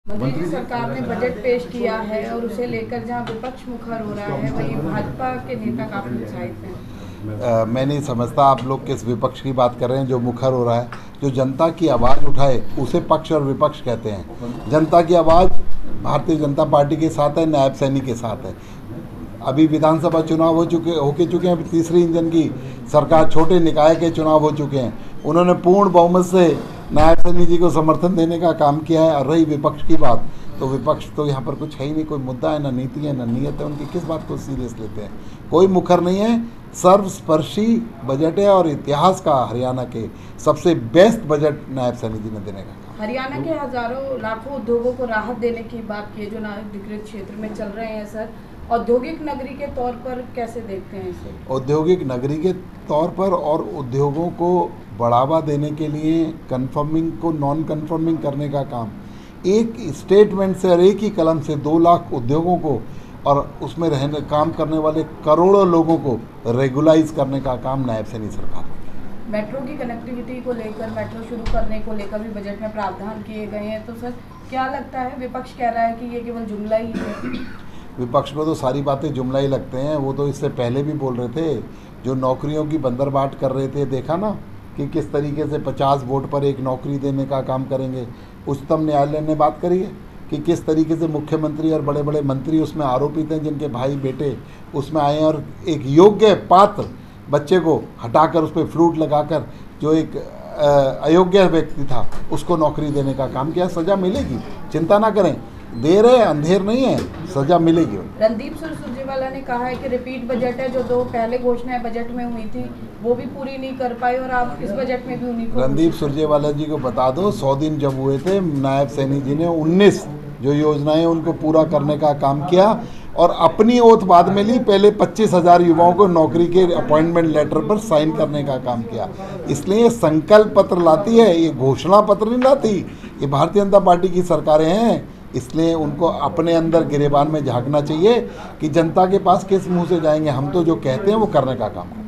मंत्री जी, सरकार ने बजट पेश किया है और उसे लेकर जहां विपक्ष मुखर हो रहा है वहीं भाजपा के नेता काफी उत्साहित हैं। मैं नहीं समझता आप लोग किस विपक्ष की बात कर रहे हैं जो मुखर हो रहा है। जो जनता की आवाज़ उठाए उसे पक्ष और विपक्ष कहते हैं। जनता की आवाज़ भारतीय जनता पार्टी के साथ है, नायब सैनी के साथ है। अभी विधानसभा चुनाव होके चुके हैं, तीसरी इंजन की सरकार, छोटे निकाय के चुनाव हो चुके हैं। उन्होंने पूर्ण बहुमत से नायब सैनी जी को समर्थन देने का काम किया है। और रही विपक्ष की बात, तो विपक्ष तो यहाँ पर कुछ है ही नहीं, कोई मुद्दा है, ना नीति है, ना नीयत है। उनकी किस बात को सीरियस लेते हैं? कोई मुखर नहीं है। सर्वस्पर्शी बजट है और इतिहास का हरियाणा के सबसे बेस्ट बजट नायब सैनी जी ने देने का काम। हरियाणा के हजारों लाखों उद्योगों को राहत देने की बात की है जो अधिकृत क्षेत्र में चल रहे हैं। सर, औद्योगिक नगरी के तौर पर कैसे देखते हैं इसे? औद्योगिक नगरी के तौर पर और उद्योगों को बढ़ावा देने के लिए कन्फर्मिंग को नॉन कन्फर्मिंग करने का काम, एक स्टेटमेंट से और एक ही कलम से 2 लाख उद्योगों को और उसमें रहने काम करने वाले करोड़ों लोगों को रेगुलाइज करने का काम नायब सैनी सरकार ने। मेट्रो की कनेक्टिविटी को लेकर, मेट्रो शुरू करने को लेकर भी बजट में प्रावधान किए गए हैं। तो सर, क्या लगता है? विपक्ष कह रहा है कि ये केवल जुमला ही है। विपक्ष में तो सारी बातें जुमला ही लगते हैं। वो तो इससे पहले भी बोल रहे थे, जो नौकरियों की बंदरबाट कर रहे थे, देखा ना कि किस तरीके से 50 वोट पर एक नौकरी देने का काम करेंगे। उच्चतम न्यायालय ने बात करी है कि किस तरीके से मुख्यमंत्री और बड़े बड़े मंत्री उसमें आरोपित हैं, जिनके भाई बेटे उसमें आए हैं, और एक योग्य पात्र बच्चे को हटाकर उस पर फ्रूट लगाकर जो एक अयोग्य व्यक्ति था उसको नौकरी देने का काम किया। सज़ा मिलेगी, चिंता ना करें। देर है, अंधेर नहीं है, सजा मिलेगी। रणदीप सुरजेवाला ने कहा है कि रिपीट बजट है, जो 2 पहले घोषणाएं बजट में हुई थी वो भी पूरी नहीं कर पाए और आप इस बजट में भी उन्हीं को। रणदीप सुरजेवाला जी को बता दो, 100 दिन जब हुए थे, नायब सैनी जी ने 19 जो योजनाएं उनको पूरा करने का काम किया और अपनी ओथ बाद में ली। पहले 25,000 युवाओं को नौकरी के अपॉइंटमेंट लेटर पर साइन करने का काम किया। इसलिए संकल्प पत्र लाती है, ये घोषणा पत्र नहीं लाती। ये भारतीय जनता पार्टी की सरकारें हैं, इसलिए उनको अपने अंदर गिरेबान में झांकना चाहिए कि जनता के पास किस मुंह से जाएंगे। हम तो जो कहते हैं वो करने का काम करते हैं।